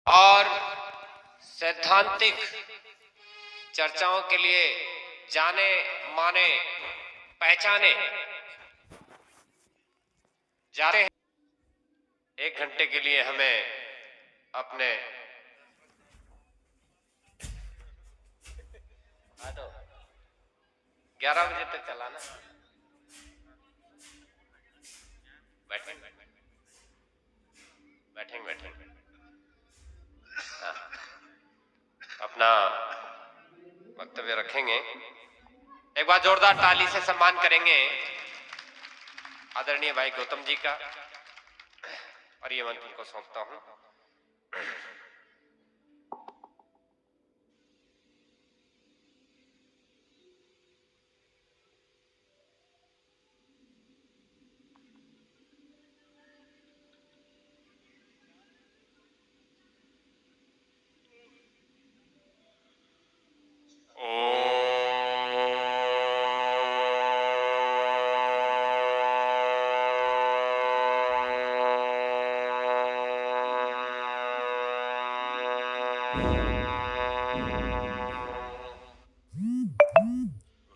और सैद्धांतिक चर्चाओं के लिए जाने माने पहचाने जाते हैं। 1 घंटे के लिए हमें अपने 11 बजे तक चलाना। बैठेंगे बैठेंगे बैठेंगे हाँ, अपना वक्तव्य रखेंगे। एक बार जोरदार ताली से सम्मान करेंगे आदरणीय भाई गौतम जी का, और ये मंत्र उनको सौंपता हूं।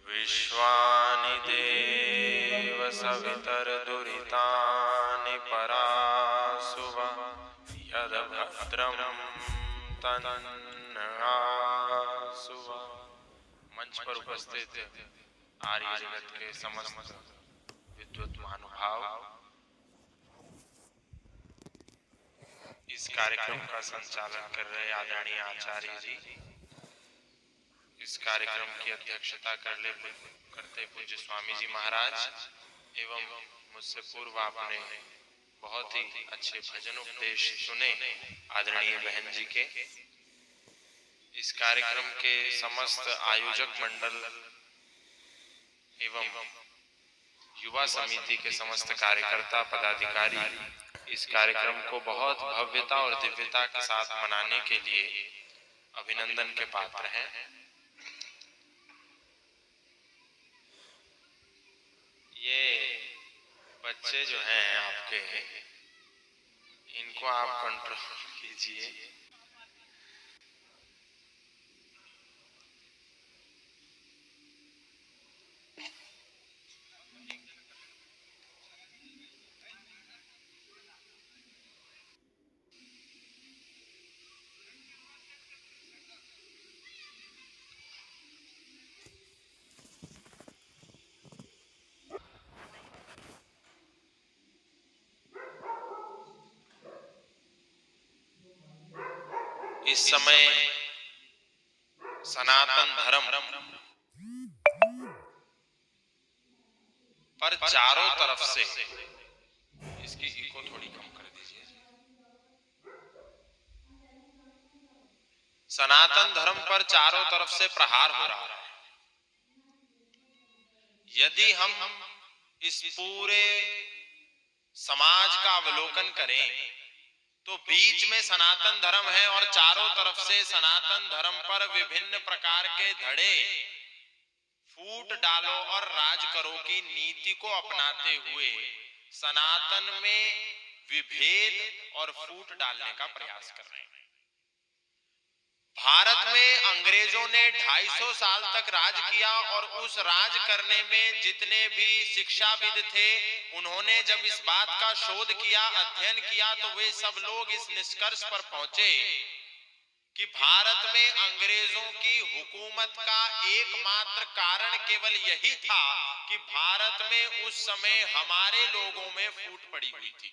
विश्वानि देव सवितर्दुरितानि परासुव यद्भद्रं तन्नआसुव। मंच पर उपस्थित आर्य जगत के समस्त विद्वत महानुभाव, इस कार्यक्रम का संचालन कर रहे आदरणीय आचार्य जी, इस कार्यक्रम की अध्यक्षता करते पूज्य स्वामी जी महाराज एवं मुझसे पूर्व आपने बहुत ही अच्छे भजन उपदेश सुने आदरणीय बहन जी के, इस कार्यक्रम के समस्त आयोजक मंडल एवं युवा समिति के समस्त कार्यकर्ता पदाधिकारी इस कार्यक्रम को बहुत भव्यता और दिव्यता के साथ मनाने के लिए अभिनंदन के पात्र हैं। ये बच्चे जो हैं आपके, इनको आप कंट्रोल कीजिए। इस समय सनातन धर्म पर चारों तरफ से, इसकी इको थोड़ी कम कर दीजिए, सनातन धर्म पर चारों तरफ से प्रहार हो रहा है। यदि हम इस पूरे समाज का अवलोकन करें तो बीच में सनातन धर्म है और चारों तरफ से सनातन धर्म पर विभिन्न प्रकार के धड़े फूट डालो और राज करो की नीति को अपनाते हुए सनातन में विभेद और फूट डालने का प्रयास कर रहे हैं। भारत में अंग्रेजों ने 250 साल तक राज किया और उस राज करने में जितने भी शिक्षाविद थे, उन्होंने जब इस बात का शोध किया, अध्ययन किया, तो वे सब लोग इस निष्कर्ष पर पहुंचे कि भारत में अंग्रेजों की हुकूमत का एकमात्र कारण केवल यही था कि भारत में उस समय हमारे लोगों में फूट पड़ी हुई थी।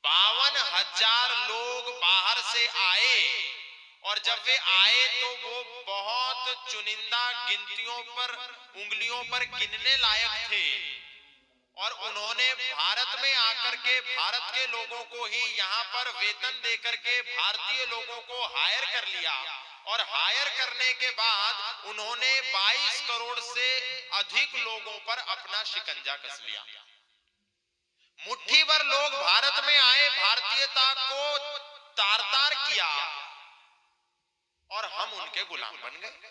52,000 लोग बाहर से आए और जब वे आए तो वो बहुत चुनिंदा गिनतियों पर, उंगलियों पर गिनने लायक थे, और उन्होंने भारत में आकर के भारत के लोगों को ही यहाँ पर वेतन देकर के भारतीय लोगों को हायर कर लिया, और हायर करने के बाद उन्होंने 22 करोड़ से अधिक लोगों पर अपना शिकंजा कस लिया। मुट्ठी भर लोग भारत में आए, भारतीयता को तार तार किया और हम उनके गुलाम बन गए।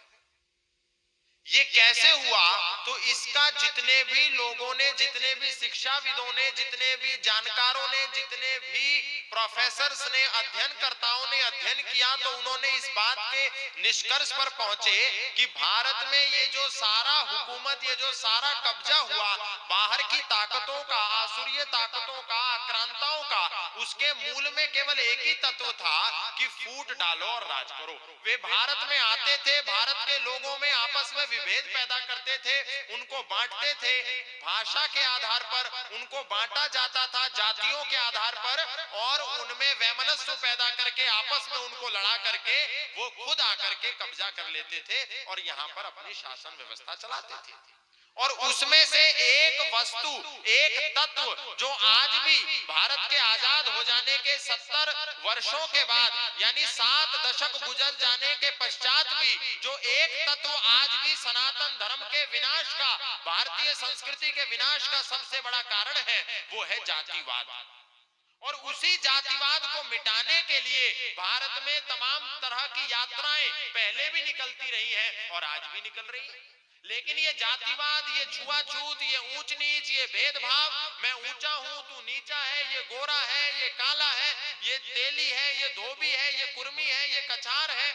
ये कैसे हुआ? तो इसका जितने भी लोगों ने, जितने भी शिक्षाविदों ने, जितने भी जानकारों ने, जितने भी प्रोफेसर्स ने, अध्ययनकर्ताओं अध्ययन किया तो उन्होंने इस बात के निष्कर्ष पर पहुंचे कि भारत में ये जो सारा हुकूमत, ये जो सारा कब्जा हुआ बाहर की ताकतों का, आसुरीय ताकतों का, आक्रांताओं का, उसके मूल में केवल एक ही तत्व था कि फूट डालो और राज करो। वे भारत में आते थे, भारत के लोगों में आपस में विभेद पैदा करते थे, उनको बांटते थे, भाषा के आधार पर उनको बांटा जाता था, जातियों के आधार पर, और उनमें वैमनस्य पैदा करके आपस में उनको लड़ा करके वो खुद आकर के कब्जा कर लेते थे और यहाँ पर अपनी शासन व्यवस्था चलाते थे। और उसमें से एक वस्तु, एक तत्व जो आज भी भारत के आजाद हो जाने के 70 वर्षों के बाद, यानी 7 दशक गुजर जाने के पश्चात भी जो एक तत्व आज भी सनातन धर्म के विनाश का, भारतीय संस्कृति के विनाश का सबसे बड़ा कारण है, वो है जातिवाद। और उसी जातिवाद को मिटाने के लिए भारत में तमाम तरह की यात्राएं पहले भी निकलती रही हैं और आज भी निकल रही है। लेकिन ये जातिवाद, ये छुआछूत, ये ऊंच नीच, ये भेदभाव, मैं ऊंचा हूं तू नीचा है, ये गोरा है, ये काला है, ये तेली है, ये धोबी है, ये कुर्मी है, ये कछार है,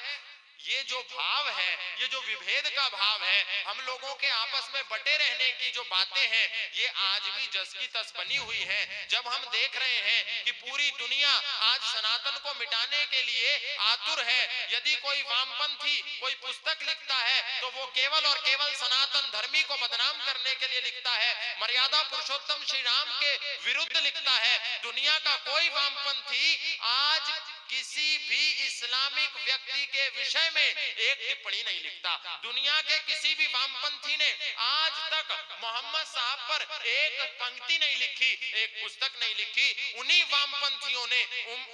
ये जो भाव है, ये जो विभेद का भाव है, हम लोगों के आपस में बटे रहने की जो बातें हैं, ये आज भी जस की तस बनी हुई है। जब हम देख रहे हैं कि पूरी दुनिया आज सनातन को मिटाने के लिए आतुर है, यदि कोई वामपंथी कोई पुस्तक लिखता है तो वो केवल और केवल सनातन धर्मी को बदनाम करने के लिए लिखता है, मर्यादा पुरुषोत्तम श्री राम के विरुद्ध लिखता है। दुनिया का कोई वामपंथी आज किसी भी इस्लामिक व्यक्ति के विषय में एक टिप्पणी नहीं लिखता। दुनिया के किसी भी वामपंथी ने आज तक मोहम्मद साहब पर एक पंक्ति नहीं लिखी, एक पुस्तक नहीं लिखी। उन्हीं वामपंथियों ने,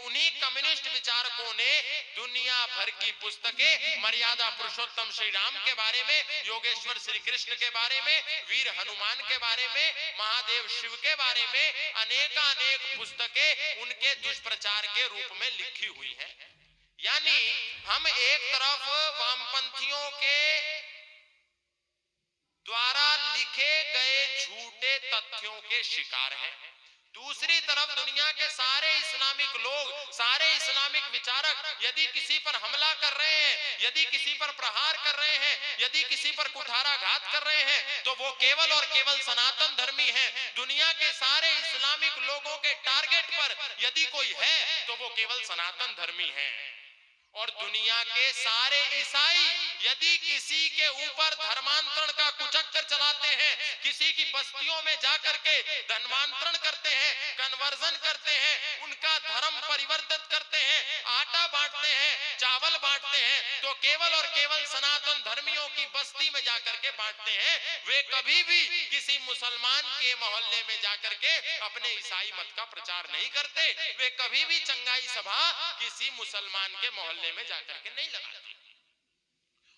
उन्हीं कम्युनिस्ट विचारकों ने दुनिया भर की पुस्तकें मर्यादा पुरुषोत्तम श्री राम के बारे में, योगेश्वर श्री कृष्ण के बारे में, वीर हनुमान के बारे में, महादेव शिव के बारे में अनेकानेक पुस्तकें उनके दुष्प्रचार के रूप में लिखी हुई है। यानी हम एक तरफ वामपंथियों के द्वारा लिखे गए झूठे तथ्यों के शिकार हैं, दूसरी तरफ दुनिया के सारे इस्लामिक लोग, सारे इस्लामिक विचारक यदि किसी पर हमला कर रहे हैं, यदि किसी पर प्रहार कर रहे हैं, यदि किसी पर कुठाराघात कर रहे हैं, तो वो केवल और केवल सनातन धर्मी हैं। दुनिया के सारे इस्लामिक लोगों के टारगेट पर यदि कोई है तो वो केवल सनातन धर्मी है। और दुनिया के सारे ईसाई यदि किसी के ऊपर धर्मांतरण का कुचक्कर चलाते हैं, किसी की बस्तियों में जाकर के धर्मांतरण करते हैं, कन्वर्जन करते हैं, उनका धर्म परिवर्तित करते हैं, आटा बांटते हैं, चावल बांटते हैं, तो केवल और केवल सनातन धर्मियों की बस्ती में जाकर के बांटते हैं। वे कभी भी किसी मुसलमान के मोहल्ले में जाकर के अपने ईसाई मत का प्रचार नहीं करते। वे कभी भी चंगाई सभा किसी मुसलमान के मोहल्ले में जाकर के नहीं लगाते।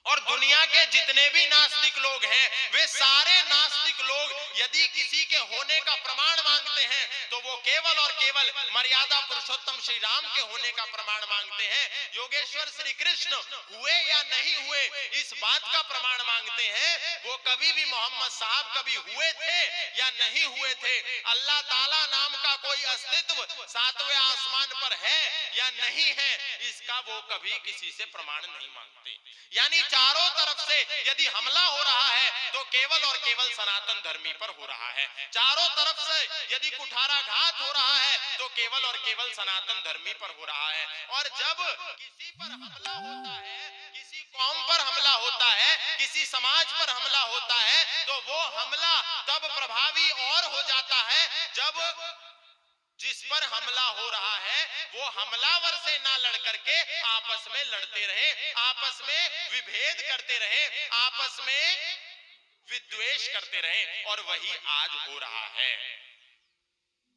और दुनिया के जितने भी नास्तिक लोग हैं, वे सारे नास्तिक लोग यदि किसी के होने का प्रमाण मांगते हैं तो वो केवल और केवल मर्यादा पुरुषोत्तम श्री राम के होने का प्रमाण मांगते हैं। योगेश्वर श्री कृष्ण हुए या नहीं हुए इस बात का प्रमाण मांगते हैं। वो कभी भी मोहम्मद साहब कभी हुए थे या नहीं हुए थे, अल्लाह ताला नाम का कोई अस्तित्व 7वें आसमान पर है या नहीं है, इसका वो कभी किसी से प्रमाण नहीं मांगते। यानी चारों तरफ से यदि हमला हो रहा है तो केवल और केवल सनातन धर्मी पर हो रहा है। चारों तरफ से यदि कुठाराघात हो रहा है तो केवल और केवल सनातन धर्मी पर हो रहा है। और जब किसी पर हमला होता है, किसी कौम पर हमला होता है, किसी समाज पर हमला होता है, तो वो हमला तब प्रभावी और हो जाता है जब जिस पर हमला हो रहा है वो हमलावर से ना लड़ करके आपस में लड़ते रहे, आपस में विभेद करते रहे, आपस में विद्वेष करते रहे। और वही आज हो रहा है।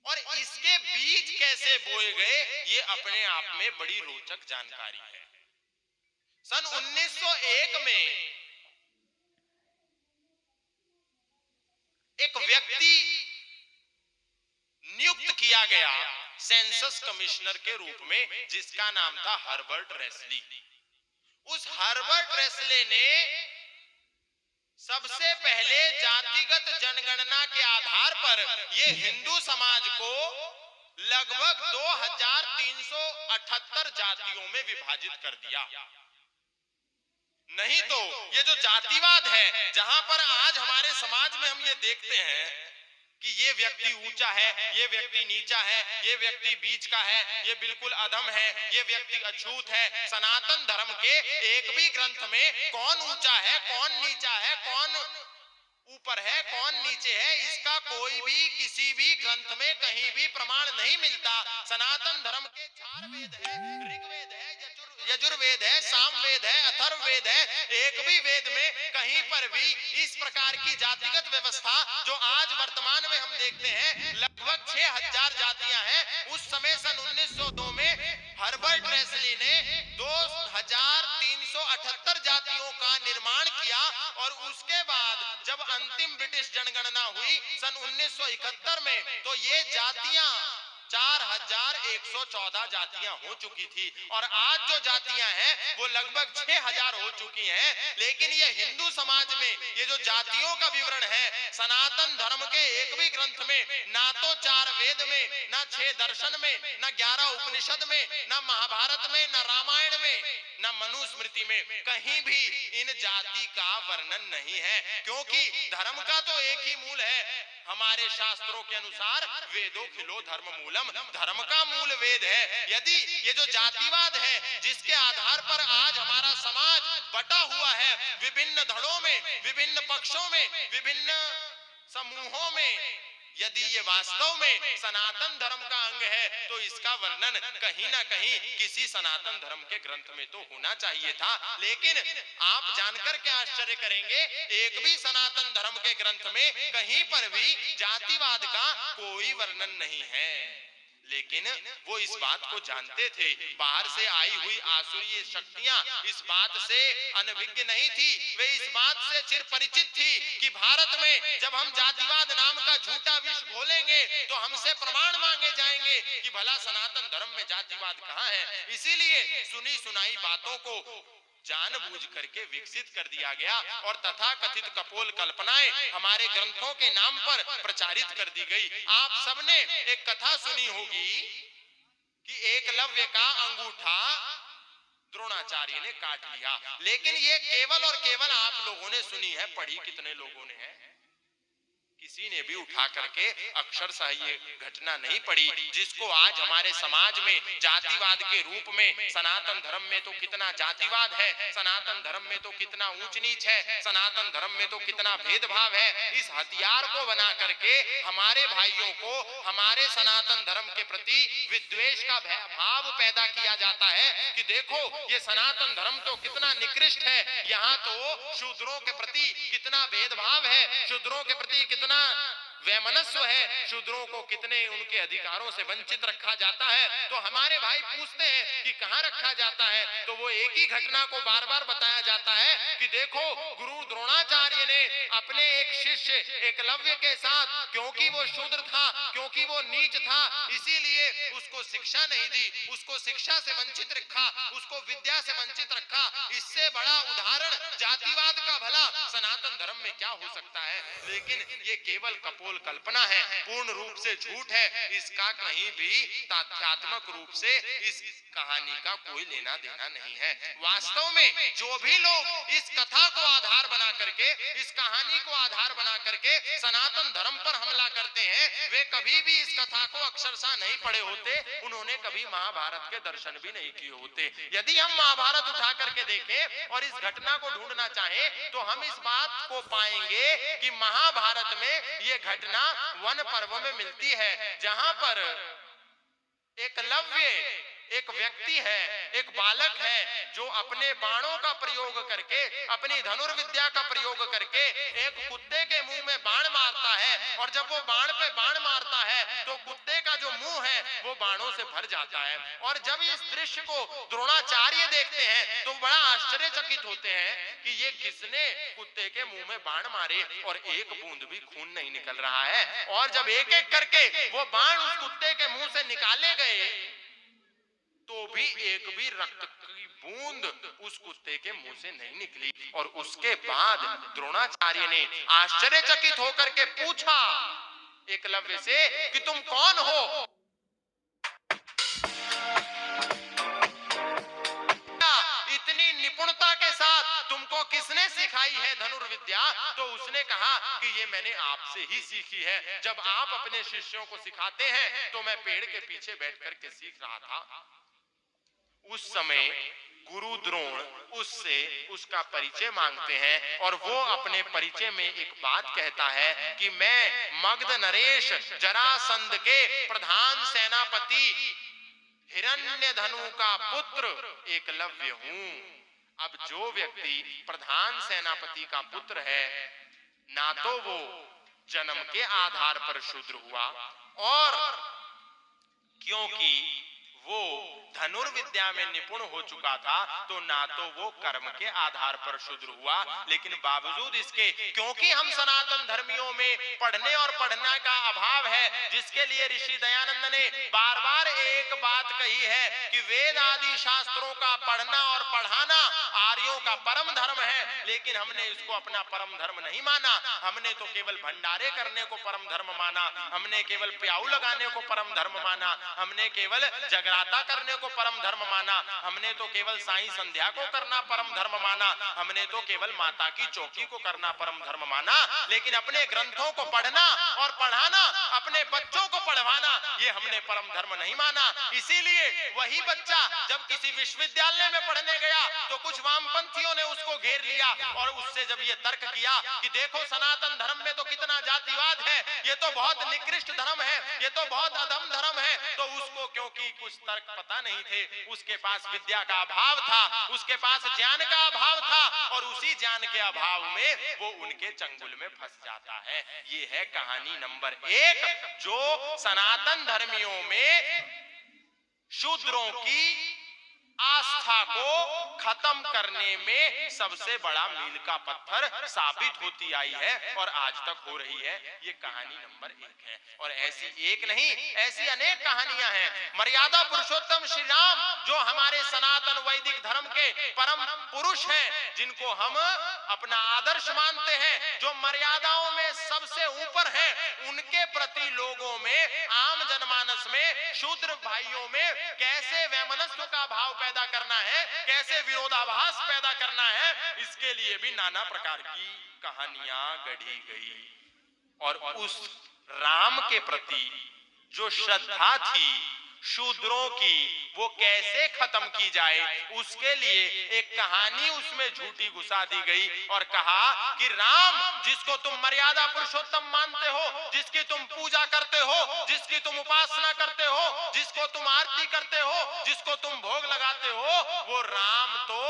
और इसके बीज कैसे बोए गए ये अपने आप में बड़ी रोचक जानकारी है। सन 1901 में एक व्यक्ति नियुक्त किया गया सेंसस कमिश्नर के रूप में, जिसका नाम था हर्बर्ट रेसली। उस हर्बर्ट रेसले ने सबसे पहले जातिगत जनगणना के आधार पर ये हिंदू समाज को लगभग 2378 जातियों में विभाजित कर दिया। नहीं तो ये जो जातिवाद है, जहां पर आज हमारे समाज में हम ये देखते हैं कि ये व्यक्ति ऊंचा है, ये व्यक्ति नीचा है, ये व्यक्ति बीच का है, ये बिल्कुल अधम है, ये व्यक्ति अछूत है। सनातन धर्म के एक भी ग्रंथ में कौन ऊंचा है, कौन नीचा है, कौन ऊपर है, कौन नीचे है, इसका कोई भी किसी भी ग्रंथ में कहीं भी प्रमाण नहीं मिलता। सनातन धर्म के 4 वेद है, ऋग्वेद है, यजुर्वेद है, सामवेद है, अथर्ववेद है। एक भी वेद में कहीं पर भी इस प्रकार की जातिगत व्यवस्था जो आज वर्तमान में हम देखते हैं, लगभग 6000 जातियां हैं। उस समय सन 1902 में हर्बर्ट रेसली ने 2378 जातियों का निर्माण किया और उसके बाद जब अंतिम ब्रिटिश जनगणना हुई सन 1971 में, तो ये जातियां 4114 जातियां हो चुकी थी और आज जो जातियां हैं वो लगभग 6000 हो चुकी हैं। लेकिन ये हिंदू समाज में ये जो जातियों का विवरण है, सनातन धर्म के एक भी ग्रंथ में, ना तो 4 वेद में, ना 6 दर्शन में, ना 11 उपनिषद में, ना महाभारत में, ना रामायण में, ना मनुस्मृति में, कहीं भी इन जाति का वर्णन नहीं है। क्योंकि धर्म का तो एक ही मूल है। हमारे शास्त्रों के अनुसार वेदो खिलो धर्म मूलम, धर्म का मूल वेद है। यदि ये जो जातिवाद है, जिसके आधार पर आज हमारा समाज बटा हुआ है विभिन्न धड़ों में, विभिन्न पक्षों में, विभिन्न समूहों में, यदि ये वास्तव में सनातन धर्म का अंग है तो इसका वर्णन कहीं ना कहीं किसी सनातन धर्म के ग्रंथ में तो होना चाहिए था। लेकिन आप जानकर के आश्चर्य करेंगे, एक भी सनातन धर्म के ग्रंथ में कहीं पर भी जातिवाद का कोई वर्णन नहीं है। लेकिन वो इस बात को जानते थे, बाहर से आई हुई आसुरीय शक्तियां इस बात से अनभिज्ञ नहीं थी। वे इस बात से चिर परिचित थी कि भारत में जब हम जातिवाद नाम का झूठा विष घोलेंगे तो हमसे प्रमाण मांगे जाएंगे कि भला सनातन धर्म में जातिवाद कहां है। इसीलिए सुनी सुनाई बातों को जानबूझ करके विकसित कर दिया गया और तथाकथित कपोल कल्पनाएं हमारे ग्रंथों के नाम पर प्रचारित कर दी गई। आप सबने एक कथा सुनी होगी कि एकलव्य का अंगूठा द्रोणाचार्य ने काट लिया। लेकिन ये केवल और केवल आप लोगों ने सुनी है, पढ़ी कितने लोगों ने है? किसी ने भी उठा करके अक्षरशः ये घटना नहीं पड़ी, जिसको आज हमारे समाज में जातिवाद के रूप में, सनातन धर्म में तो कितना जातिवाद है, सनातन धर्म में तो कितना ऊंच नीच है, सनातन धर्म में तो कितना भेदभाव है। इस हथियार को बना करके हमारे भाइयों को हमारे सनातन धर्म के प्रति विद्वेष का भाव पैदा किया जाता है कि देखो ये सनातन धर्म तो कितना निकृष्ट है, यहाँ तो शूद्रों के प्रति कितना भेदभाव है, शूद्रों के प्रति कितना वैमनस्य है, शूद्रों को कितने उनके अधिकारों से वंचित रखा जाता है। तो हमारे भाई पूछते हैं कि कहां रखा जाता है, तो वो एक ही घटना को बार बार बताया जाता है कि देखो गुरु द्रोणाचार्य ने अपने एक शिष्य एकलव्य के साथ, क्योंकि वो शूद्र था, क्योंकि वो नीच था, इसीलिए उसको शिक्षा नहीं दी, उसको शिक्षा से वंचित रखा, उसको विद्या से वंचित रखा। इससे बड़ा उदाहरण जातिवाद का भला सनातन धर्म में क्या हो सकता है? लेकिन ये केवल कपोल कल्पना है, पूर्ण रूप से झूठ है। इसका कहीं भी तथ्यात्मक रूप से इस कहानी का कोई लेना देना नहीं है। वास्तव में जो भी लोग इस कथा को आधार बना करके, इस कहानी को आधार बना करके सनातन धर्म पर हमला करते हैं, वे कभी भी इस कथा को अक्षरशः नहीं पढ़े होते, उन्होंने कभी महाभारत के दर्शन भी नहीं किए होते। यदि हम महाभारत उठा करके देखें और इस घटना को ढूंढना चाहें तो हम इस बात को पाएंगे कि महाभारत में यह घटना वन पर्व में मिलती है, जहां पर एकलव्य एक व्यक्ति है, एक बालक है, जो अपने बाणों का प्रयोग करके, अपनी धनुर्विद्या का प्रयोग करके एक कुत्ते के मुंह में बाण मारता है। और जब वो बाण पे बाण मारता है तो कुत्ते का जो मुंह है वो बाणों से भर जाता है। और जब इस दृश्य को द्रोणाचार्य देखते हैं तो बड़ा आश्चर्यचकित होते हैं कि ये किसने कुत्ते के मुंह में बाण मारे और एक बूंद भी खून नहीं निकल रहा है। और जब एक एक करके वो बाण उस कुत्ते के मुंह से निकाले गए तो भी एक भी रक्त की बूंद उस कुत्ते के मुंह से नहीं निकली। और उसके बाद द्रोणाचार्य ने आश्चर्यचकित होकर के पूछा एकलव्य से कि तुम कौन हो? किसने सिखाई है धनुर्विद्या? तो उसने कहा कि ये मैंने आपसे ही सीखी है। जब आप अपने शिष्यों को सिखाते हैं तो मैं पेड़ के पीछे बैठ करके सीख रहा था। उस समय गुरु द्रोण उससे उसका परिचय मांगते हैं और वो अपने परिचय में एक बात कहता है कि मैं मगध नरेश जरासंध के प्रधान सेनापति हिरण्यधनु का पुत्र एकलव्य हूं। अब जो व्यक्ति प्रधान सेनापति का पुत्र है, ना तो वो जन्म के आधार पर शूद्र हुआ, और क्योंकि वो धनुर्विद्या में निपुण हो चुका था, तो ना तो वो कर्म के आधार पर शूद्र हुआ, लेकिन बावजूद इसके, क्योंकि हम सनातन धर्मियों में पढ़ने और पढ़ने का अभाव है, जिसके लिए ऋषि दयानंद ने बार बार एक बात कही है कि वेद आदि शास्त्रों का पढ़ना और पढ़ाना आर्यों का परम धर्म है, लेकिन हमने इसको अपना परम धर्म नहीं माना। हमने तो केवल भंडारे करने को परम धर्म माना, हमने केवल प्याऊ लगाने को परम धर्म माना, हमने केवल जगराता करने को परम धर्म माना, हमने तो केवल साईं संध्या को करना परम धर्म माना, हमने तो केवल माता की चौकी को करना परम धर्म माना, लेकिन अपने ग्रंथों को पढ़ना और पढ़ाना, अपने बच्चों को पढ़वाना, ये हमने परम धर्म नहीं माना। इसीलिए वही बच्चा जब किसी विश्वविद्यालय में पढ़ने गया तो कुछ वामपंथियों ने उसको घेर लिया और उससे जब ये तर्क किया कि देखो सनातन धर्म में तो कितना जातिवाद है, ये तो बहुत निकृष्ट धर्म है, ये तो बहुत अधम धर्म है, तो उसको क्योंकि कुछ तर्क पता नहीं थे, उसके पास विद्या का अभाव था, उसके पास ज्ञान का अभाव था, और उसी ज्ञान के अभाव में वो उनके चंगुल में फंस जाता है। ये है कहानी नंबर 1, जो सनातन धर्मियों में शूद्रों की आस्था को खत्म करने में सबसे बड़ा मील का पत्थर साबित होती आई है और आज तक हो रही है। ये कहानी नंबर 1 है, और ऐसी एक नहीं, ऐसी अनेक कहानियां हैं। मर्यादा पुरुषोत्तम श्री राम, जो हमारे सनातन वैदिक धर्म के परम पुरुष हैं, जिनको हम अपना आदर्श मानते हैं, जो मर्यादाओं में सबसे ऊपर हैं, उनके प्रति लोगों में, आम जनमानस में, शूद्र भाइयों में कैसे वैमनस्य का भाव पैदा करना है, कैसे विरोधाभास पैदा करना है, इसके लिए भी नाना प्रकार की कहानियां गढ़ी गई। और उस राम के प्रति जो श्रद्धा थी शूद्रों की, वो कैसे खत्म की जाए, उसके लिए एक कहानी उसमें झूठी घुसा दी गई और कहा कि राम, जिसको तुम मर्यादा पुरुषोत्तम मानते हो, जिसकी तुम पूजा करते हो, जिसकी तुम उपासना करते हो, जिसको तुम आरती करते हो, जिसको तुम भोग लगाते हो, वो राम तो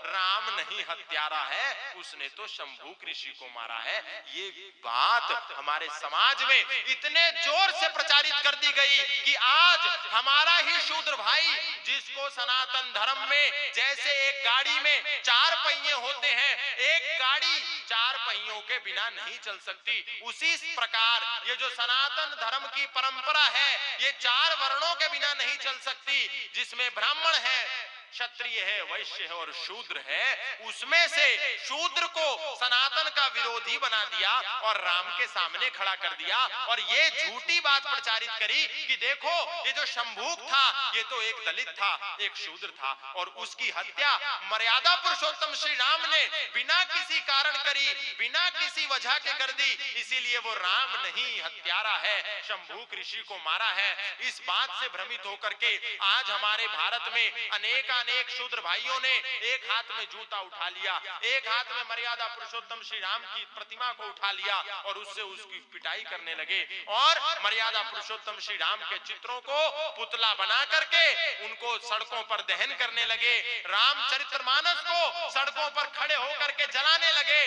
राम नहीं, हत्यारा है, उसने तो शंभूक ऋषि को मारा है। ये बात हमारे समाज में इतने जोर से प्रचारित कर दी गई कि आज हमारा ही शूद्र भाई, जिसको सनातन धर्म में जैसे एक गाड़ी में 4 पहिए होते हैं, एक गाड़ी 4 पहियों के बिना नहीं चल सकती, उसी प्रकार ये जो सनातन धर्म की परंपरा है, ये 4 वर्णों के बिना नहीं चल सकती, जिसमें ब्राह्मण है, क्षत्रिय है, वैश्य है और शूद्र है, उसमें से शूद्र को सनातन का विरोधी बना दिया और राम के सामने खड़ा कर दिया, और ये झूठी बात प्रचारित करी कि देखो ये जो शंभूक था, ये तो एक दलित था, एक शूद्र था, और उसकी हत्या मर्यादा पुरुषोत्तम श्री राम ने बिना किसी कारण करी, बिना किसी वजह के कर दी, इसीलिए वो राम नहीं, हत्यारा है, शंभूक ऋषि को मारा है। इस बात से भ्रमित होकर के आज हमारे भारत में अनेक शूद्र भाइयों ने एक हाथ में जूता उठा लिया, एक हाथ में मर्यादा पुरुषोत्तम श्री राम की प्रतिमा को उठा लिया और उससे उसकी पिटाई करने लगे, और मर्यादा पुरुषोत्तम श्री राम के चित्रों को पुतला बना करके उनको सड़कों पर दहन करने लगे, रामचरितमानस को सड़कों पर खड़े होकर के जलाने लगे,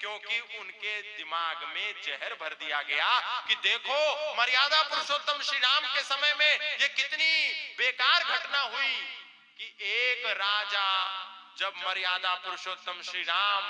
क्योंकि उनके दिमाग में जहर भर दिया गया कि देखो मर्यादा पुरुषोत्तम श्री राम के समय में ये कितनी बेकार घटना हुई कि एक राजा जब मर्यादा पुरुषोत्तम श्री राम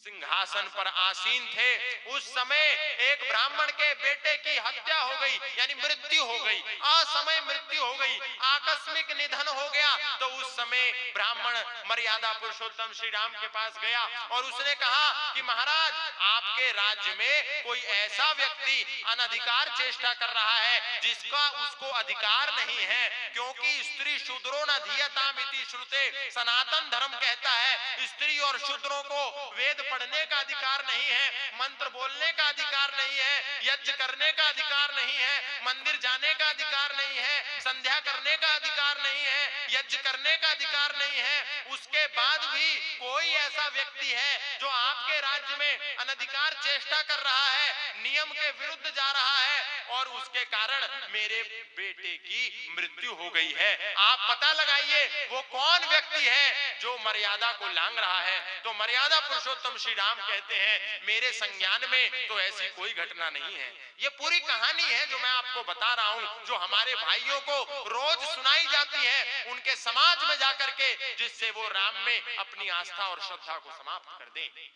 सिंहासन पर आसीन थे, उस समय एक ब्राह्मण के बेटे की हत्या हो गई, यानी मृत्यु हो गई, असमय मृत्यु हो गई, आकस्मिक निधन हो गया। तो उस समय ब्राह्मण मर्यादा पुरुषोत्तम श्री राम के पास गया और उसने कहा कि महाराज, आपके राज्य में कोई ऐसा व्यक्ति अनधिकार चेष्टा कर रहा है जिसका उसको अधिकार नहीं है, क्योंकि स्त्री शूद्रो न धीयताम इति श्रुते, सनातन धर्म कहता है स्त्री और शूद्रों को वेद पढ़ने का अधिकार नहीं है, मंत्र बोलने का अधिकार नहीं है, यज्ञ करने का अधिकार नहीं है, मंदिर जाने का अधिकार नहीं है, संध्या करने का अधिकार नहीं है, यज्ञ करने का अधिकार नहीं है। उसके बाद भी कोई ऐसा व्यक्ति है जो आपके राज्य में अनधिकार चेष्टा कर रहा है, नियम के विरुद्ध जा रहा है, और उसके कारण मेरे बेटे की मृत्यु हो गई है। आप पता लगाइए वो कौन व्यक्ति है जो मर्यादा को लांघ रहा है। तो मर्यादा पुरुषोत्तम श्री राम कहते हैं, मेरे संज्ञान में तो ऐसी कोई घटना नहीं है। ये पूरी कहानी है जो मैं आपको बता रहा हूं, जो हमारे भाइयों को रोज सुनाई जाती है उनके समाज में जाकर के, जिससे वो राम में अपनी आस्था और श्रद्धा को समाप्त कर दें।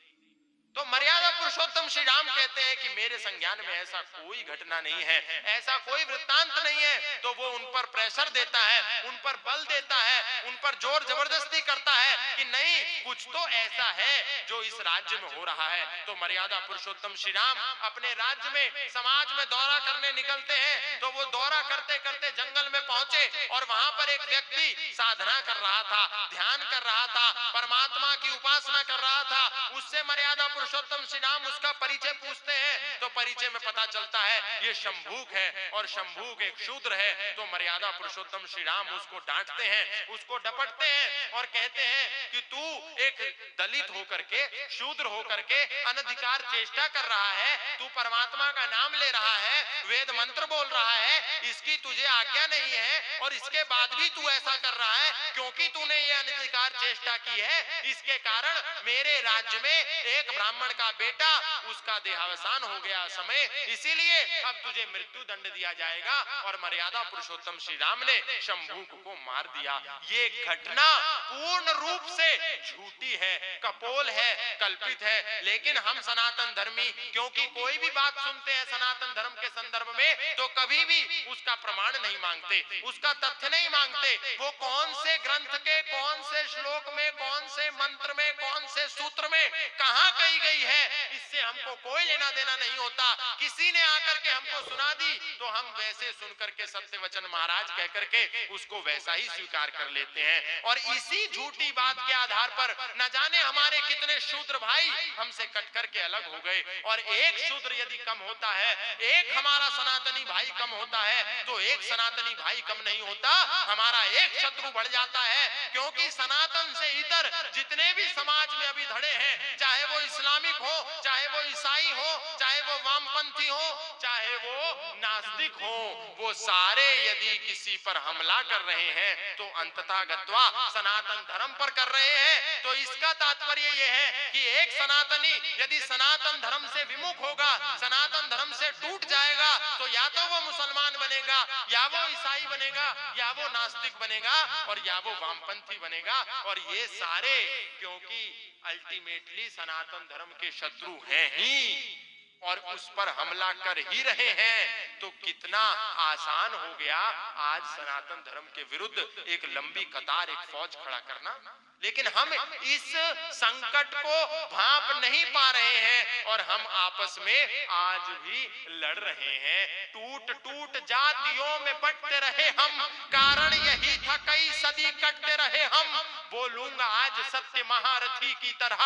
तो मर्यादा पुरुषोत्तम श्री राम कहते हैं कि मेरे संज्ञान में ऐसा कोई घटना नहीं है, ऐसा कोई वृत्तांत नहीं है। तो वो उन पर प्रेशर देता है, उन पर बल देता है, उन पर जोर जबरदस्ती करता है कि नहीं, कुछ तो ऐसा है जो इस राज्य में हो रहा है। तो मर्यादा पुरुषोत्तम श्री राम अपने राज्य में समाज में दौरा करने निकलते हैं। तो वो दौरा करते करते जंगल में पहुंचे और वहां पर एक व्यक्ति साधना कर रहा था, ध्यान कर रहा था, परमात्मा की उपासना कर रहा था। उससे मर्यादा पुरुषोत्तम श्री राम उसका परिचय पूछते हैं। तो परिचय में पता चलता है ये शंभूक है और शंभूक एक शूद्र है। तो मर्यादा पुरुषोत्तम श्री राम उसको डांटते हैं, उसको डपटते हैं और कहते हैं कि तू एक दलित होकर के, शूद्र होकर के अनधिकार चेष्टा कर रहा है, तू परमात्मा का नाम ले रहा है, वेद मंत्र बोल रहा है, इसकी तुझे आज्ञा नहीं है, और इसके बाद भी तू ऐसा कर रहा है क्योंकि तूने ये अनधिकार चेष्टा की है। इसके कारण मेरे राज्य में एक ब्राह्मण का बेटा, उसका देहावसान हो गया समय, इसीलिए अब तुझे मृत्यु दंड दिया जाएगा। और मर्यादा पुरुषोत्तम श्री राम ने शंभूक को मार दिया। ये घटना पूर्ण रूप से झूठी है, कपोल है, कल्पित है। लेकिन हम सनातन धर्मी, क्योंकि कोई भी बात सुनते हैं सनातन धर्म के संदर्भ में, तो कभी भी उसका प्रमाण नहीं मांगते, उसका तथ्य नहीं मांगते। वो कौन से ग्रंथ के कौन से श्लोक में, कौन से मंत्र में, कौन से सूत्र में कहां कही गई है, इससे हमको कोई लेना देना नहीं होता। किसी ने आकर के हमको सुना दी तो हम वैसे सुनकर के सत्य वचन महाराज कह करके उसको वैसा ही स्वीकार कर लेते हैं। और इसी झूठी बात के आधार पर न जाने हमारे कितने शूद्र भाई हमसे कट करके अलग हो गए। और एक शूद्र यदि कम होता है, एक हमारा सनातनी भाई कम होता है, तो एक सनातनी भाई कम नहीं होता, हमारा एक शत्रु बढ़ जाता है। क्योंकि सनातन से इतर जितने भी समाज में अभी धड़े हैं, चाहे वो इस्लामिक हो, चाहे वो ईसाई हो, चाहे वो वामपंथी हो, चाहे वो नास्तिक हो, वो सारे यदि किसी पर हमला कर रहे हैं तो अंततः गत्वा सनातन धर्म पर कर रहे हैं। तो इसका तात्पर्य यह है कि एक सनातनी यदि सनातन धर्म से विमुख होगा, सनातन धर्म से टूट जाएगा, तो या तो वो मुसलमान बनेगा, या वो ईसाई बनेगा, या वो नास्तिक बनेगा, और या वो वामपंथी बनेगा। और ये सारे क्योंकि अल्टीमेटली सनातन धर्म के शत्रु हैं ही और उस पर हमला कर ही रहे हैं। तो कितना आसान हो गया आज सनातन धर्म के विरुद्ध एक लंबी कतार, एक फौज खड़ा करना। लेकिन हम इस संकट को भांप नहीं पा रहे हैं और हम आपस में आज भी लड़ रहे हैं। टूट टूट जातियों में बंटते रहे हम, कारण यही था कई सदी कटते रहे हम। बोलूंगा आज सत्य महारथी की तरह,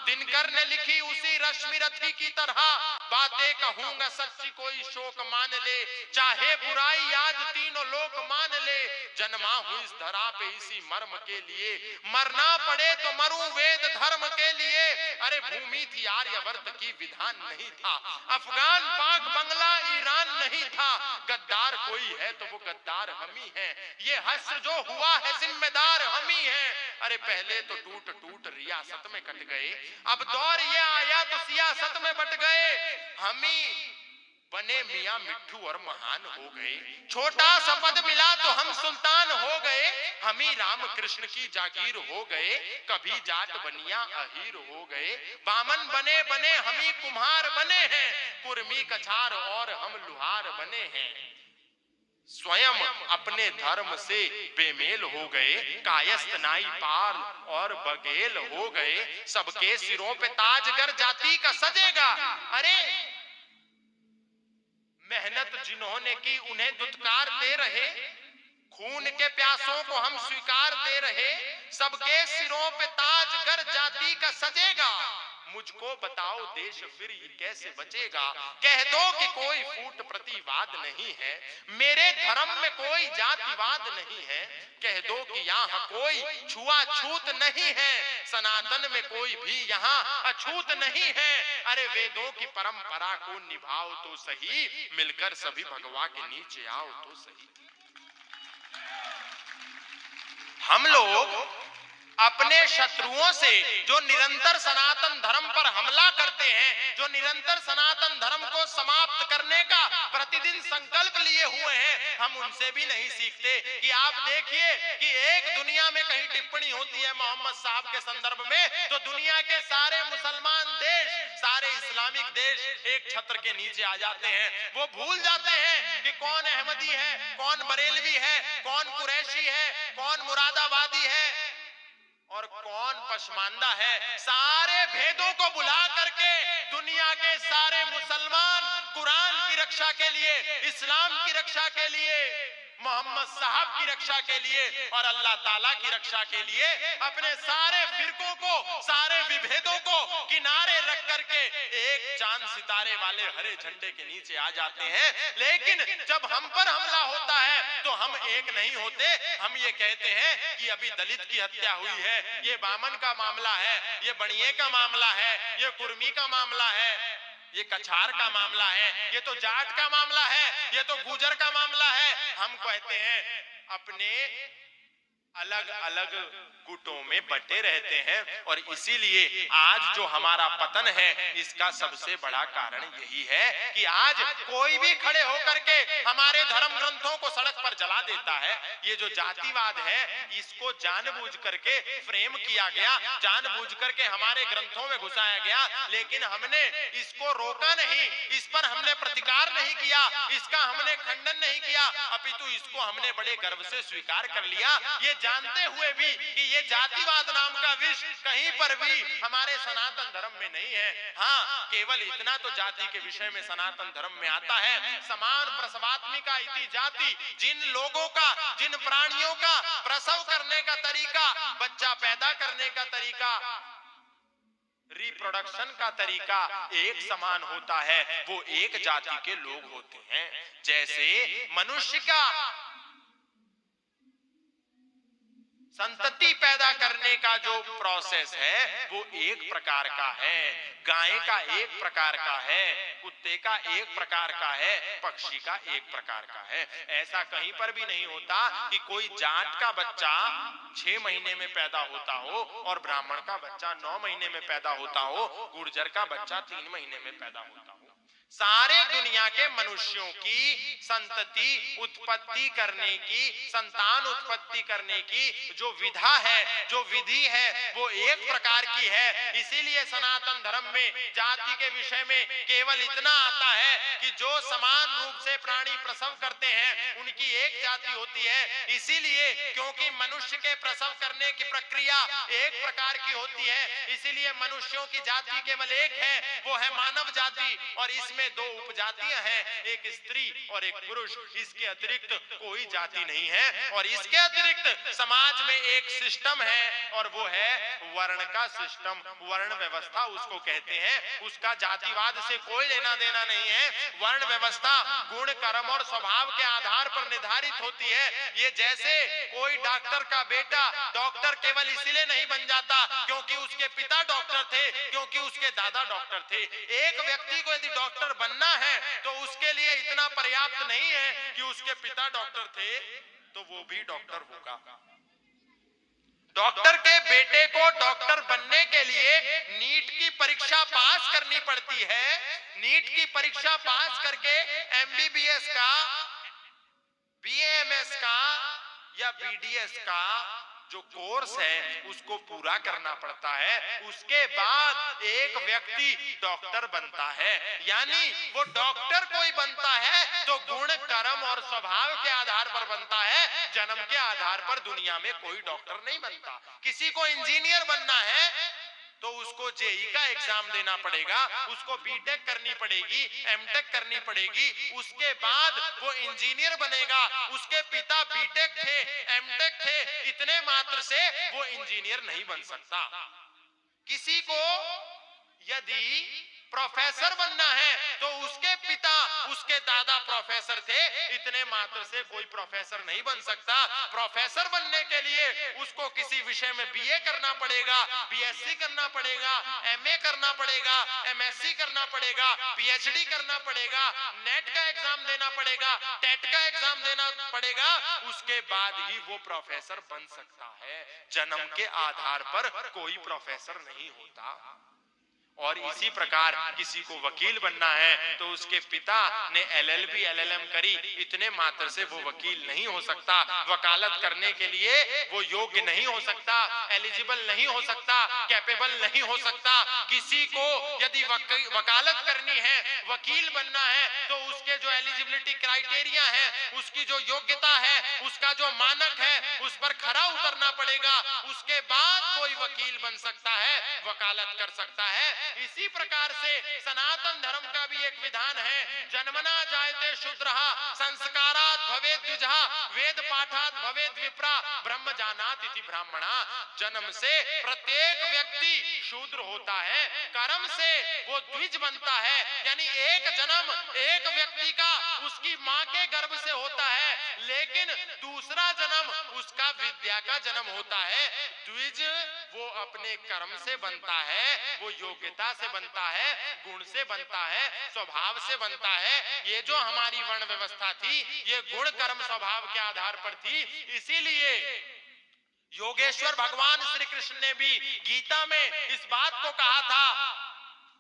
दिनकर ने लिखी उसी रश्मि रथी की तरह। बातें कहूंगा सच्ची कोई शोक मान ले, चाहे बुराई आज तीनों लोक मान ले। जन्मा हूं इस धरा पे इसी मर्म के लिए, मरना पड़े तो मरूं वेद धर्म के लिए। अरे भूमि थी आर्यवर्त की विधान नहीं था, अफगान पाक बंगला ईरान नहीं था। गद्दार कोई है तो वो गद्दार हम ही हैं, ये हश्र जो हुआ है जिम्मेदार हम ही हैं। अरे पहले तो टूट टूट रियासत में कट गए, अब दौर ये आया तो सियासत में बट गए। हम ही बने मियां मिट्ठू और महान हो गए, छोटा सा पद मिला तो हम सुल्तान हो गए, हम ही राम कृष्ण की जागीर हो गए, कभी जाट बनिया अहीर हो गए, बामन बने बने हम ही कुम्हार बने हैं, कुर्मी कछार और हम लुहार बने हैं। स्वयं अपने धर्म से बेमेल हो गए, कायस्थ नाई पाल और बघेल हो गए, सबके सिरों पे ताजगर जाति का सजेगा। अरे मेहनत जिन्होंने की उन्हें दुत्कारते रहे, खून के प्यासों को हम स्वीकारते रहे, सबके सिरों पे ताजगर जाति का सजेगा। मुझको बताओ देश फिर ये कैसे बचेगा, कह दो कि कोई फूट प्रतिवाद नहीं है, मेरे धर्म में कोई जातिवाद नहीं है, कह दो कि यहाँ कोई छुआछूत नहीं है, सनातन में कोई भी यहाँ अछूत नहीं है। अरे वेदों की परंपरा को निभाओ तो सही, मिलकर सभी भगवा के नीचे आओ तो सही। हम लोग अपने शत्रुओं से जो निरंतर सनातन धर्म पर हमला करते हैं, जो निरंतर सनातन धर्म को समाप्त करने का प्रतिदिन संकल्प लिए हुए हैं, हम उनसे भी नहीं सीखते। कि आप देखिए कि एक दुनिया में कहीं टिप्पणी होती है मोहम्मद साहब के संदर्भ में, तो दुनिया के सारे मुसलमान देश, सारे इस्लामिक देश एक छत्र के नीचे आ जाते हैं। वो भूल जाते हैं कि कौन अहमदी है, कौन बरेलवी है, कौन कुरैशी है, कौन मुरादाबादी है और कौन पसमानदा है। सारे भेदों को भुला करके दुनिया के सारे मुसलमान कुरान की रक्षा के लिए, इस्लाम की रक्षा के लिए, मोहम्मद साहब की रक्षा के लिए और अल्लाह ताला की रक्षा के लिए अपने सारे फिरकों को, सारे विभेदों को किनारे रख करके एक चांद सितारे वाले हरे झंडे के नीचे आ जाते हैं। लेकिन जब हम पर हमला होता है तो हम एक नहीं होते। हम ये कहते हैं कि अभी दलित की हत्या हुई है, ये बामन का मामला है, ये बनिए का मामला है, ये कुर्मी का मामला है, ये कछार का मामला है, ये तो जाट का मामला है, ये तो गुजर का मामला है। हम कहते हैं अपने अलग अलग गुटों में बटे रहते हैं और इसीलिए आज जो हमारा पतन है इसका सबसे बड़ा कारण यही है कि आज कोई भी खड़े होकर के हमारे धर्म ग्रंथों को सड़क पर जला देता है। ये जो जातिवाद है इसको जानबूझ करके फ्रेम किया गया, जानबूझ करके हमारे ग्रंथों में घुसाया गया, लेकिन हमने इसको रोका नहीं, इस पर हमने प्रतिकार नहीं किया, इसका हमने खंडन नहीं किया, अपितु इसको हमने बड़े गर्व से स्वीकार कर लिया, ये जानते हुए भी कि ये जातिवाद नाम का विष कहीं पर भी हमारे सनातन धर्म में नहीं है। हाँ, केवल इतना तो जाति के विषय में सनातन धर्म में आता है, समान प्रसवात्मिका इति जाति, जिन लोगों का, जिन प्राणियों का प्रसव करने का तरीका, बच्चा पैदा करने का तरीका, रिप्रोडक्शन का तरीका एक समान होता है, वो एक जाति के लोग होते हैं। जैसे मनुष्य का संतति पैदा करने का जो प्रोसेस है वो एक प्रकार का है, गाय का एक प्रकार का है, कुत्ते का एक प्रकार का है, पक्षी का एक प्रकार का है। ऐसा कहीं पर भी नहीं होता कि कोई जाट का बच्चा 6 महीने में पैदा होता हो और ब्राह्मण का बच्चा 9 महीने में पैदा होता हो, गुर्जर का बच्चा 3 महीने में पैदा होता हो। सारे दुनिया के मनुष्यों की संतति उत्पत्ति करने की, संतान उत्पत्ति करने की जो विधा है, जो विधि है, वो एक प्रकार की है। इसीलिए सनातन धर्म में जाति के विषय में केवल इतना आता है कि जो समान रूप से प्राणी प्रसव करते हैं उनकी एक जाति होती है। इसीलिए क्योंकि मनुष्य के प्रसव करने की प्रक्रिया एक प्रकार की होती है, इसीलिए मनुष्यों की जाति केवल एक है, वो है मानव जाति। और इसमें 2 उपजातियां हैं, एक स्त्री और एक पुरुष, इसके अतिरिक्त कोई जाति नहीं है। और इसके अतिरिक्त समाज में एक सिस्टम है और वो है वर्ण का सिस्टम, वर्ण व्यवस्था उसको कहते हैं। उसका जातिवाद से कोई लेना देना नहीं है। वर्ण व्यवस्था गुण, कर्म और स्वभाव के आधार पर निर्धारित होती है। ये जैसे कोई डॉक्टर का बेटा डॉक्टर केवल इसलिए नहीं बन जाता क्योंकि उसके पिता डॉक्टर थे, क्योंकि उसके दादा डॉक्टर थे। एक व्यक्ति को यदि डॉक्टर बनना है तो उसके लिए इतना पर्याप्त नहीं है कि उसके पिता डॉक्टर थे तो वो भी डॉक्टर होगा। डॉक्टर के बेटे को डॉक्टर बनने के लिए नीट की परीक्षा पास करनी पड़ती है। नीट की परीक्षा पास करके एमबीबीएस का, बीएमएस का या बीडीएस का जो कोर्स है उसको पूरा करना पड़ता है। उसके बाद एक व्यक्ति डॉक्टर बनता है। यानी वो डॉक्टर कोई बनता है तो गुण, कर्म और स्वभाव के आधार पर बनता है। जन्म के आधार पर दुनिया में कोई डॉक्टर नहीं बनता। किसी को इंजीनियर बनना है तो उसको जेई का एग्जाम देना पड़ेगा, उसको बीटेक करनी पड़ेगी, एमटेक करनी पड़ेगी, उसके बाद वो इंजीनियर बनेगा। उसके पिता बीटेक थे, एमटेक थे, इतने मात्र से वो इंजीनियर नहीं बन सकता। किसी को यदि प्रोफेसर बनना है तो उसके पिता, उसके दादा प्रोफेसर थे, इतने मात्र से कोई प्रोफेसर नहीं बन सकता। प्रोफेसर बनने के लिए उसको किसी विषय में बीए करना पड़ेगा, बीएससी करना पड़ेगा, एमए करना पड़ेगा, एमएससी करना पड़ेगा, पीएचडी करना पड़ेगा, नेट का एग्जाम देना पड़ेगा, टेट का एग्जाम देना पड़ेगा। उसके बाद ही वो प्रोफेसर बन सकता है। जन्म के आधार पर कोई प्रोफेसर नहीं होता। और इसी प्रकार किसी को वकील बनना है तो उसके पिता ने एलएलबी, एलएलएम करी, इतने मात्र से वो वकील नहीं हो सकता। वकालत करने के लिए वो योग्य नहीं हो सकता, एलिजिबल नहीं हो सकता, कैपेबल नहीं हो सकता। किसी को यदि वकालत करनी है, वकील बनना है, तो उसके जो एलिजिबिलिटी क्राइटेरिया है, उसकी जो योग्यता है, उसका जो मानक है, उस पर खरा उतरना पड़ेगा। उसके बाद कोई वकील बन सकता है, वकालत कर सकता है। इसी प्रकार से सनातन धर्म का भी एक विधान है, जन्मना जायते शूद्रः संस्कारात् भवेत् द्विजः वेद पाठात् भवेत् विप्रा ब्रह्म जानाति इति ब्राह्मणा। जन्म से प्रत्येक व्यक्ति शूद्र होता है, कर्म से वो द्विज बनता है। यानी एक जन्म एक व्यक्ति का उसकी मां के गर्भ से होता है, लेकिन दूसरा जन्म उसका विद्या का जन्म होता है। द्विज वो अपने कर्म से बनता है, वो योग्यता से बनता है, गुण से बनता है, स्वभाव से बनता है। ये जो हमारी वर्ण व्यवस्था थी, ये गुण, कर्म, स्वभाव के आधार पर थी। इसीलिए योगेश्वर भगवान श्री कृष्ण ने भी गीता में इस बात को कहा था,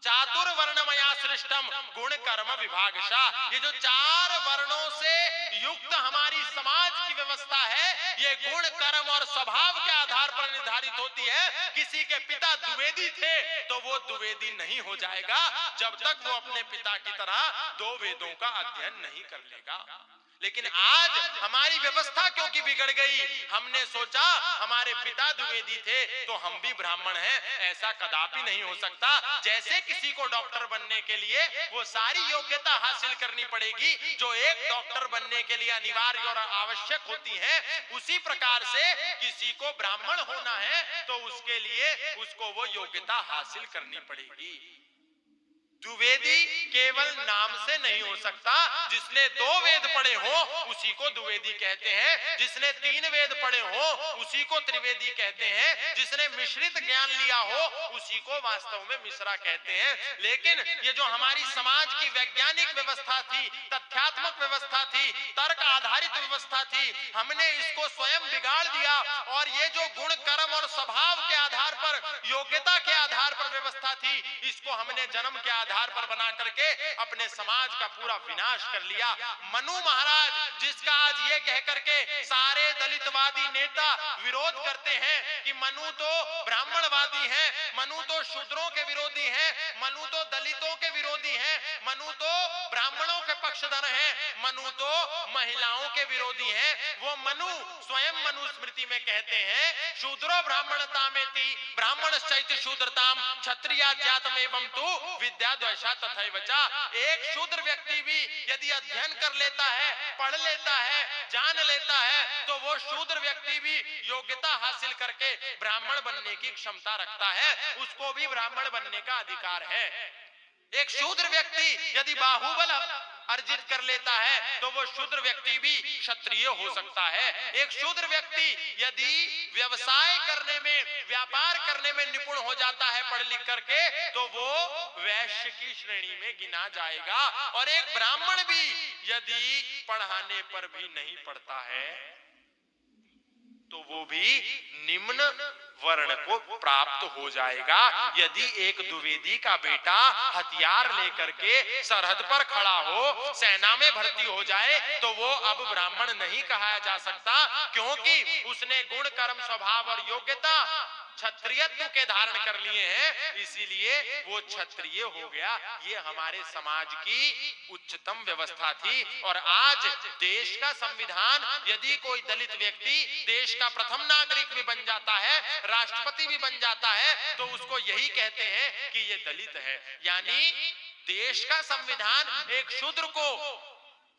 चातुर्वर्णमया सृष्टम गुण कर्म विभागशा। ये जो चार वर्णों से युक्त हमारी समाज की व्यवस्था है, ये गुण, कर्म और स्वभाव के आधार पर निर्धारित होती है। किसी के पिता द्विवेदी थे तो वो द्विवेदी नहीं हो जाएगा जब तक वो अपने पिता की तरह दो वेदों का अध्ययन नहीं कर लेगा। लेकिन आज हमारी व्यवस्था क्योंकि बिगड़ गई, हमने सोचा हमारे पिता द्विवेदी थे तो हम भी ब्राह्मण हैं। ऐसा कदापि नहीं हो सकता। जैसे किसी को डॉक्टर बनने के लिए वो सारी योग्यता हासिल करनी पड़ेगी जो एक डॉक्टर बनने के लिए अनिवार्य और आवश्यक होती है, उसी प्रकार से किसी को ब्राह्मण होना है तो उसके लिए उसको वो योग्यता हासिल करनी पड़ेगी। द्विवेदी केवल नाम से नहीं हो सकता। जिसने दो वेद पढ़े हो उसी को द्विवेदी कहते हैं, जिसने तीन वेद पढ़े हो उसी को त्रिवेदी कहते हैं, जिसने मिश्रित ज्ञान लिया हो उसी को वास्तव में मिश्रा कहते हैं। लेकिन ये जो हमारी समाज की वैज्ञानिक व्यवस्था थी, तथ्यात्मक व्यवस्था थी, तर्क आधारित व्यवस्था थी, हमने इसको स्वयं बिगाड़ दिया। और ये जो गुण, कर्म और स्वभाव के आधार पर, योग्यता के आधार पर व्यवस्था थी, इसको हमने जन्म के आधार पर बना करके अपने समाज का पूरा विनाश कर लिया। मनु महाराज, जिसका आज ये कह करके सारे दलितवादी नेता विरोध करते हैं कि मनु तो ब्राह्मणवादी हैं, मनु तो शूद्रों के विरोधी हैं, मनु तो दलितों के विरोधी हैं, मनु तो ब्राह्मणों के पक्षधर हैं, मनु तो महिलाओं के विरोधी हैं। वो मनु स्वयं मनुस्मृति में कहते हैं, शूद्रो ब्राह्मणता में थी ब्राह्मणश्चैति शूद्रताम क्षत्रिया जातमेवं तु विद्या द्वेषा तथैव च। एक शूद्र व्यक्ति भी यदि अध्ययन कर लेता है, पढ़ लेता है, जान लेता है, तो वो शूद्र व्यक्ति भी योग्यता हासिल करके ब्राह्मण बनने की क्षमता रखता है, उसको भी ब्राह्मण बनने का अधिकार है। एक शूद्र व्यक्ति यदि बाहुबल अर्जित कर लेता है तो वो शूद्र व्यक्ति भी क्षत्रिय हो सकता है। एक शूद्र व्यक्ति यदि व्यवसाय करने में, व्यापार करने में निपुण हो जाता है पढ़ लिख करके, तो वो वैश्य की श्रेणी में गिना जाएगा। और एक ब्राह्मण भी यदि पढ़ाने पर भी नहीं पढ़ता है तो वो भी निम्न वर्ण को प्राप्त हो जाएगा। यदि एक द्विवेदी का बेटा हथियार लेकर के सरहद पर खड़ा हो, सेना में भर्ती हो जाए, तो वो अब ब्राह्मण नहीं कहा जा सकता, क्योंकि उसने गुण कर्म स्वभाव और योग्यता क्षत्रियत्व के धारण कर लिए हैं, इसीलिए वो क्षत्रिय हो गया। ये हमारे समाज की उच्चतम व्यवस्था थी। और आज देश का संविधान, यदि कोई दलित व्यक्ति देश का प्रथम नागरिक भी बन जाता है, राष्ट्रपति भी बन जाता है, तो उसको यही कहते हैं कि ये दलित है। यानी देश का संविधान एक शूद्र को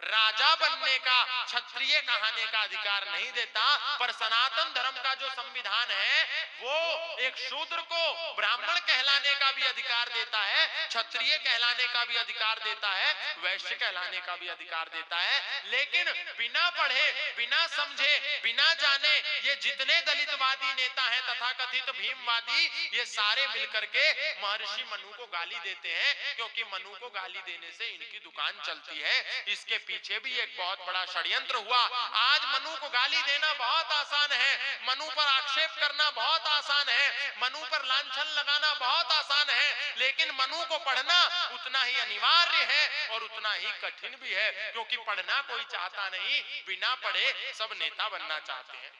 राजा बनने का, क्षत्रिय कहने का अधिकार नहीं देता, पर सनातन धर्म का जो संविधान है वो एक शूद्र को ब्राह्मण कहलाने का भी अधिकार देता है, क्षत्रिय कहलाने का भी अधिकार देता है, वैश्य कहलाने का भी अधिकार देता है। लेकिन बिना पढ़े, बिना समझे, बिना जाने ये जितने दलितवादी नेता हैं, तथाकथित भीमवादी, ये सारे मिलकर के महर्षि मनु को गाली देते हैं, क्योंकि मनु को गाली देने से इनकी दुकान चलती है। इसके पीछे भी एक बहुत बड़ा षड्यंत्र हुआ। आज मनु को गाली देना बहुत आसान है, मनु पर आक्षेप करना बहुत आसान है, मनु पर लांछन लगाना बहुत आसान है, लेकिन मनु को पढ़ना उतना ही अनिवार्य है और उतना ही कठिन भी है, क्योंकि पढ़ना कोई चाहता नहीं, बिना पढ़े सब नेता बनना चाहते हैं।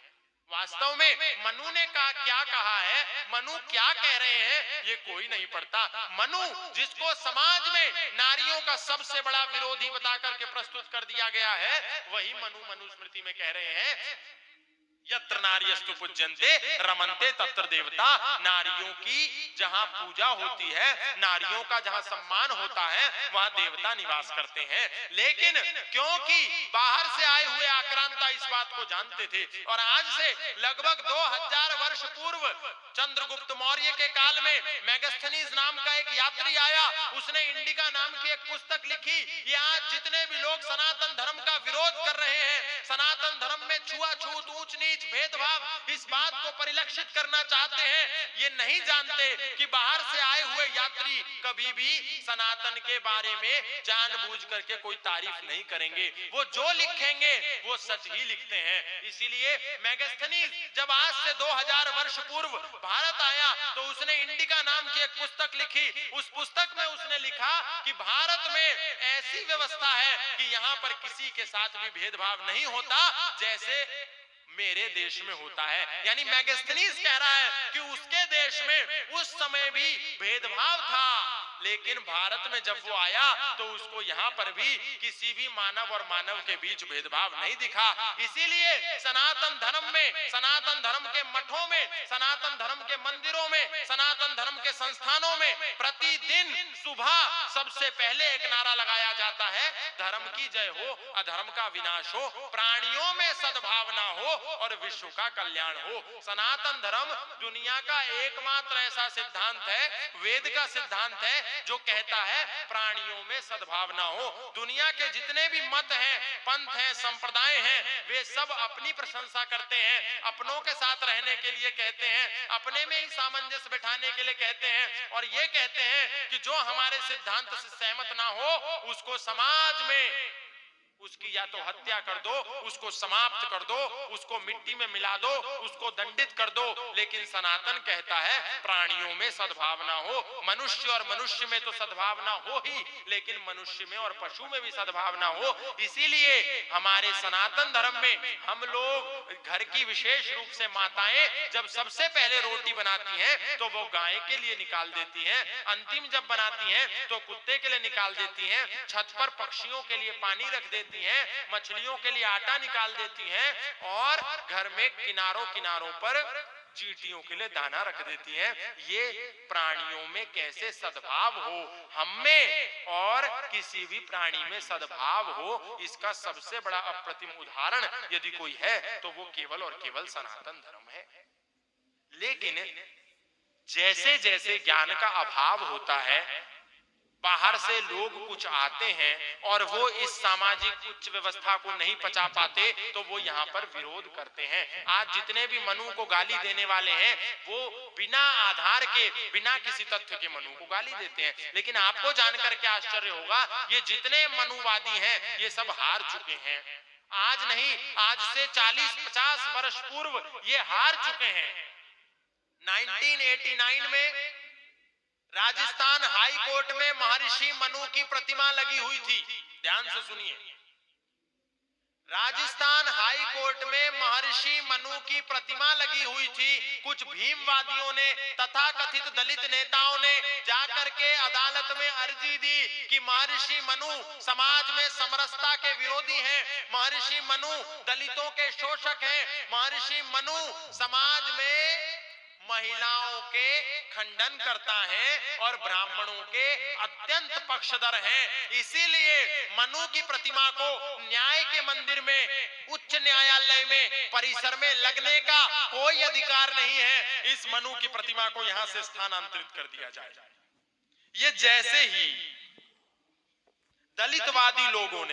वास्तव में मनु ने क्या कहा है, मनु क्या कह रहे हैं, ये कोई नहीं पढ़ता। मनु, जिसको समाज में नारियों का सबसे बड़ा विरोधी बता करके प्रस्तुत कर दिया गया है, वही मनु मनुस्मृति में कह रहे हैं, यत्र नार्यस्तु पूज्यन्ते रमन्ते तत्र देवता। नारियों की जहां पूजा होती है, नारियों का जहां सम्मान होता है, वहां देवता निवास करते हैं। लेकिन क्योंकि बाहर से आए हुए आक्रांता इस बात को जानते थे, और आज से लगभग 2000 वर्ष पूर्व चंद्रगुप्त मौर्य के काल में मेगास्थनीज नाम का एक यात्री आया, उसने इंडिका नाम की एक पुस्तक लिखी। ये आज जितने भी लोग सनातन धर्म का विरोध कर रहे हैं, सनातन धर्म में छुआछूत, ऊंच नीच, भेदभाव, इस बात को परिलक्षित करना चाहते हैं, ये नहीं जानते कि बाहर से आए हुए यात्री कभी भी सनातन के बारे में जानबूझ करके कोई तारीफ नहीं करेंगे, वो जो लिखेंगे वो सच ही लिखते हैं। इसीलिए मेगास्थनीज जब आज से 2000 वर्ष पूर्व भारत आया, तो उसने इंडिका नाम की एक पुस्तक लिखी। उस पुस्तक में उसने लिखा कि भारत में ऐसी व्यवस्था है कि यहाँ पर किसी के साथ भी भेदभाव नहीं होता, जैसे मेरे देश में होता है। यानी मेगास्थनीज कह रहा है कि उसके देश में उस समय भी भेदभाव था, लेकिन भारत में जब वो आया तो उसको यहाँ पर भी किसी भी मानव और मानव के बीच भेदभाव नहीं दिखा। इसीलिए सनातन धर्म में, सनातन धर्म के मठों में, सनातन धर्म के मंदिरों में, सनातन धर्म के संस्थानों में प्रतिदिन सुबह सबसे पहले एक नारा लगाया जाता है, धर्म की जय हो, अधर्म का विनाश हो, प्राणियों में सद्भावना हो और विश्व का कल्याण हो। सनातन धर्म दुनिया का एकमात्र ऐसा सिद्धांत है, वेद का सिद्धांत है, जो कहता है प्राणियों में सद्भावना हो। दुनिया के जितने भी मत हैं, पंथ हैं, संप्रदाय हैं, वे सब अपनी प्रशंसा करते हैं, अपनों के साथ रहने के लिए कहते हैं, अपने में ही सामंजस्य बिठाने के लिए कहते हैं, और ये कहते हैं कि जो हमारे सिद्धांत से सहमत ना हो उसको समाज में उसकी या तो हत्या कर दो, उसको समाप्त कर दो, उसको मिट्टी में मिला दो, उसको दंडित कर दो। लेकिन सनातन कहता है प्राणियों में सद्भावना हो। मनुष्य और मनुष्य में तो सद्भावना हो ही, लेकिन मनुष्य में और पशु में भी सद्भावना हो। इसीलिए हमारे सनातन धर्म में हम लोग घर की विशेष रूप से माताएं जब सबसे पहले रोटी बनाती हैं तो वो गाय के लिए निकाल देती हैं, अंतिम जब बनाती हैं तो कुत्ते के लिए निकाल देती हैं, छत पर पक्षियों के लिए पानी रख देती हैं, मछलियों के लिए आटा निकाल देती हैं, और घर में किनारों किनारों पर चींटियों के लिए दाना रख देती हैं। ये प्राणियों में कैसे सद्भाव हो, हम में और किसी भी प्राणी में सद्भाव हो, इसका सबसे बड़ा अप्रतिम उदाहरण यदि कोई है तो वो केवल और केवल सनातन धर्म है। लेकिन जैसे जैसे ज्ञान का अभाव होता है, बाहर से लोग कुछ आते हैं और वो इस सामाजिक उच्च व्यवस्था को नहीं पचा पाते, तो वो यहाँ पर विरोध करते हैं। आज जितने भी मनु को गाली देने वाले हैं वो बिना आधार के, बिना किसी तथ्य के मनु को गाली देते हैं। लेकिन आपको जानकर के आश्चर्य होगा, ये जितने मनुवादी हैं ये सब हार चुके हैं। आज नहीं, आज से 40-50 वर्ष पूर्व ये हार चुके हैं। 1989 में राजस्थान हाई कोर्ट में महर्षि मनु की प्रतिमा लगी हुई थी। ध्यान से सुनिए, राजस्थान हाई कोर्ट में महर्षि मनु की प्रतिमा लगी हुई थी। कुछ भीमवादियों ने, तथाकथित दलित नेताओं ने जाकर के अदालत में अर्जी दी कि महर्षि मनु समाज में समरसता के विरोधी हैं, महर्षि मनु दलितों के शोषक हैं, महर्षि मनु समाज में महिलाओं के खंडन करता है और ब्राह्मणों के अत्यंत पक्षधर हैं। इसीलिए मनु की प्रतिमा को न्याय के मंदिर में, उच्च न्यायालय में परिसर में लगने का कोई अधिकार नहीं है। इस मनु की प्रतिमा को यहां से स्थानांतरित कर दिया जाए। ये जैसे ही दलितवादी लोगों ने